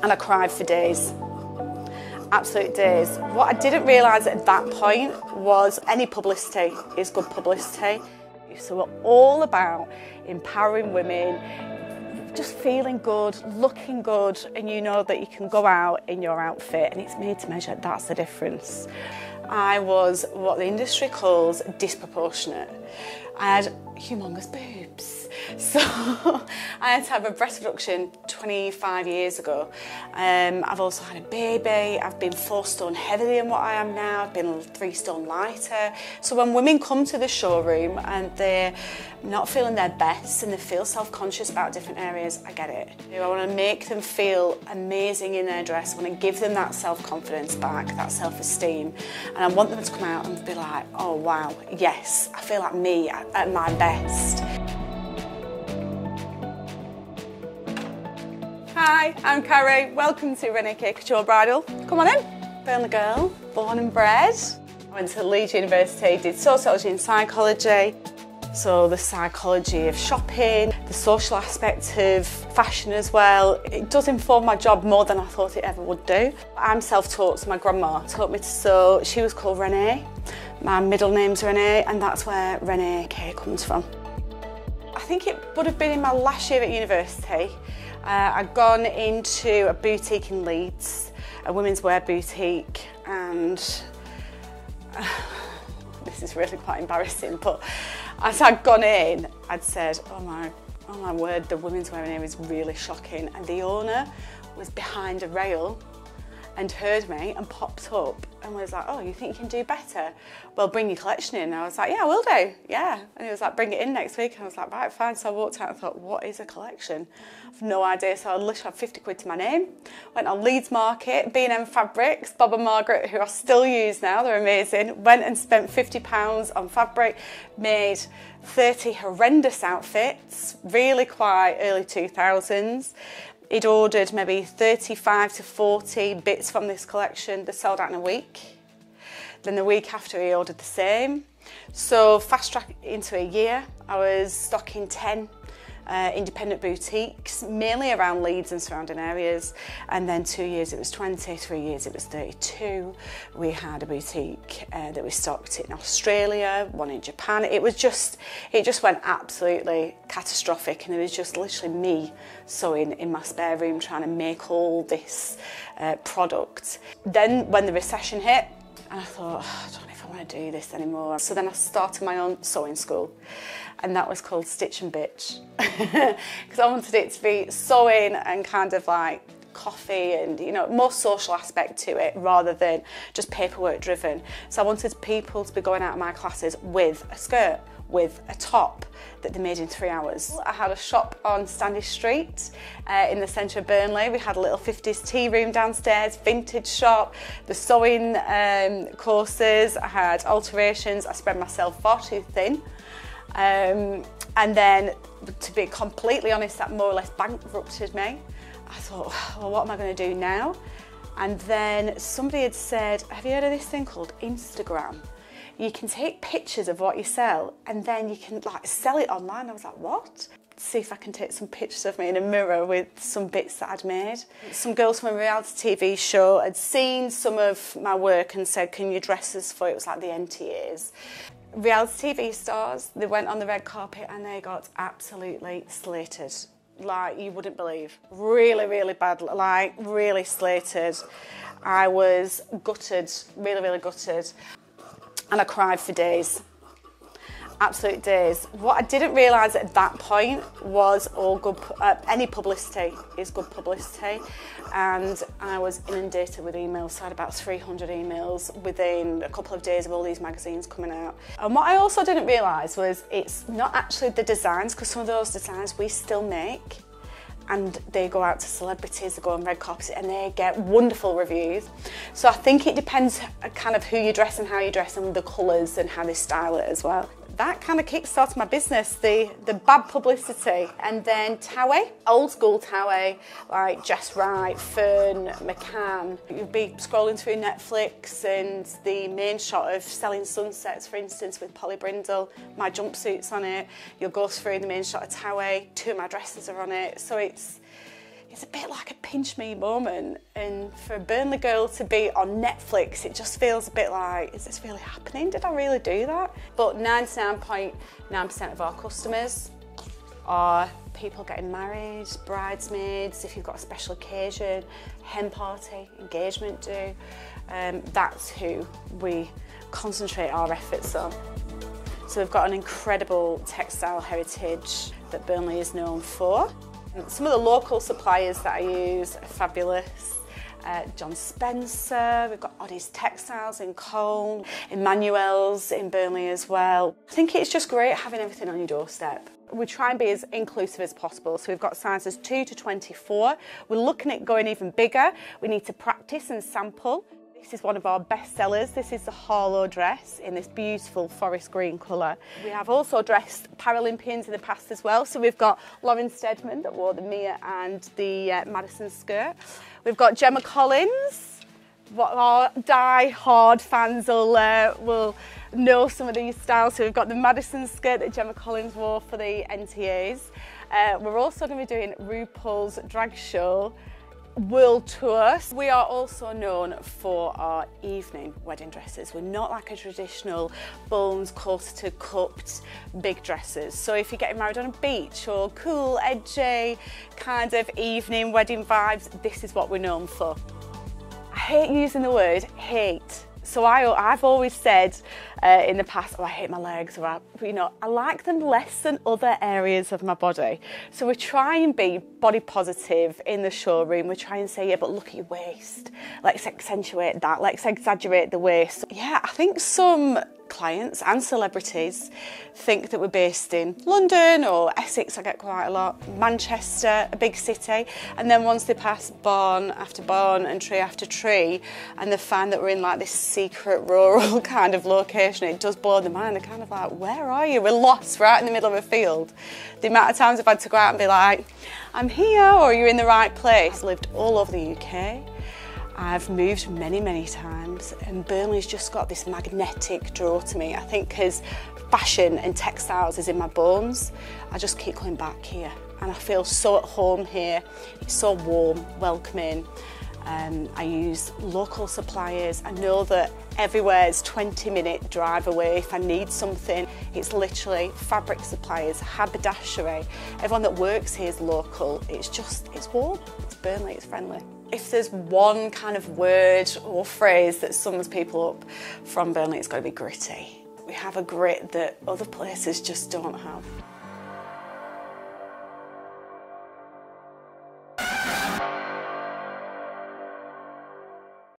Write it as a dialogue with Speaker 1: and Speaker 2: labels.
Speaker 1: and I cried for days. Absolute days. What I didn't realise at that point was any publicity is good publicity. So we're all about empowering women, just feeling good, looking good, and you know that you can go out in your outfit and it's made to measure. That's the difference. I was what the industry calls disproportionate. I had humongous boobs. So I had to have a breast reduction 25 years ago. I've also had a baby. I've been 4 stone heavier than what I am now. I've been 3 stone lighter. So when women come to the showroom and they're not feeling their best and they feel self-conscious about different areas, I get it. I want to make them feel amazing in their dress. I want to give them that self-confidence back, that self-esteem. And I want them to come out and be like, oh wow, yes, I feel like me at my best. Hi, I'm Carrie. Welcome to Rene K Couture Bridal. Come on in. Burnley girl, born and bred. I went to Leeds University, did sociology and psychology. So the psychology of shopping, the social aspect of fashion as well. It does inform my job more than I thought it ever would do. I'm self-taught, so my grandma taught me to sew. She was called Rene. My middle name's Rene, and that's where Rene K comes from. I think it would have been in my last year at university. I'd gone into a boutique in Leeds, a women's wear boutique, and this is really quite embarrassing, but as I'd gone in, I'd said, oh my word, the women's wear in here is really shocking. And the owner was behind a rail and heard me and popped up and was like, oh, you think you can do better? Well, bring your collection in. And I was like, yeah, I will do, yeah. And he was like, bring it in next week. And I was like, right, fine. So I walked out and thought, what is a collection? I've no idea. So I literally had 50 quid to my name. Went on Leeds Market, B&M Fabrics, Bob and Margaret, who I still use now, they're amazing. Went and spent £50 on fabric, made 30 horrendous outfits, really quite early 2000s. He'd ordered maybe 35 to 40 bits from this collection. They sold out in a week. Then the week after he ordered the same. So fast track into a year, I was stocking 10 independent boutiques, mainly around Leeds and surrounding areas. And then 2 years it was 20, 3 years it was 32. We had a boutique that we stocked in Australia, one in Japan. It just went absolutely catastrophic, and it was just literally me sewing in my spare room trying to make all this product. Then when the recession hit, and I thought, oh, I don't know if I want to do this anymore. So then I started my own sewing school, and that was called Stitch and Bitch, because I wanted it to be sewing and kind of like coffee and, you know, more social aspect to it rather than just paperwork driven. So I wanted people to be going out of my classes with a skirt, with a top that they made in 3 hours. I had a shop on Standish Street in the centre of Burnley. We had a little 50s tea room downstairs, vintage shop, the sewing courses. I had alterations. I spread myself far too thin. And then, to be completely honest, that more or less bankrupted me. I thought, well, what am I going to do now? And then somebody had said, have you heard of this thing called Instagram? You can take pictures of what you sell and then you can like sell it online. I was like, what? See if I can take some pictures of me in a mirror with some bits that I'd made. Some girls from a reality TV show had seen some of my work and said, can you dress us for it? It was like the NTAs. Reality TV stars, they went on the red carpet and they got absolutely slated. Like you wouldn't believe. Really, really bad, like really slated. I was gutted, really, really gutted. And I cried for days, absolute days. What I didn't realise at that point was any publicity is good publicity. And I was inundated with emails, so I had about 300 emails within a couple of days of all these magazines coming out. And what I also didn't realise was it's not actually the designs, because some of those designs we still make, and they go out to celebrities, they go on red carpets and they get wonderful reviews. So I think it depends kind of who you dress and how you dress and the colours and how they style it as well. That kind of kick-started my business, the bad publicity. And then Towie, old school Towie, like Jess Wright, Fern, McCann. You'd be scrolling through Netflix and the main shot of Selling Sunsets, for instance, with Polly Brindle, my jumpsuit's on it. You'll go through the main shot of Towie, 2 of my dresses are on it. So it's a bit like a pinch me moment, and for a Burnley girl to be on Netflix, it just feels a bit like, is this really happening? Did I really do that? But 99.9% of our customers are people getting married, bridesmaids, if you've got a special occasion, hen party, engagement do. That's who we concentrate our efforts on. So we've got an incredible textile heritage that Burnley is known for. Some of the local suppliers that I use are fabulous. John Spencer, we've got Oddie's Textiles in Colne, Emmanuel's in Burnley as well. I think it's just great having everything on your doorstep. We try and be as inclusive as possible, so we've got sizes 2 to 24. We're looking at going even bigger. We need to practice and sample. This is one of our best sellers. This is the Harlow dress in this beautiful forest green colour. We have also dressed Paralympians in the past as well. So we've got Lauren Steadman that wore the Mia and the Madison skirt. We've got Gemma Collins. What our die-hard fans will know some of these styles. So we've got the Madison skirt that Gemma Collins wore for the NTAs. We're also going to be doing RuPaul's drag show world tour. We are also known for our evening wedding dresses. We're not like a traditional bones, corseted, cupped, big dresses. So if you're getting married on a beach or cool, edgy, kind of evening wedding vibes, this is what we're known for. I hate using the word hate. So I've always said in the past, oh, I hate my legs, or I like them less than other areas of my body. So we try and be body positive in the showroom. We try and say, yeah, but look at your waist. Let's accentuate that. Let's exaggerate the waist. Yeah, I think some clients and celebrities think that we're based in London or Essex. I get quite a lot, Manchester, a big city, and then once they pass barn after barn and tree after tree and they find that we're in like this secret rural kind of location, it does blow their mind. They're kind of like, where are you? We're lost right in the middle of a field. The amount of times I've had to go out and be like, I'm here, or you're in the right place. I've lived all over the UK. I've moved many, many times, and Burnley's just got this magnetic draw to me. I think because fashion and textiles is in my bones, I just keep coming back here. And I feel so at home here. It's so warm, welcoming. I use local suppliers. I know that everywhere is 20-minute drive away if I need something. It's literally fabric suppliers, haberdashery. Everyone that works here is local. It's warm, it's Burnley, it's friendly. If there's one kind of word or phrase that sums people up from Burnley, it's got to be gritty. We have a grit that other places just don't have.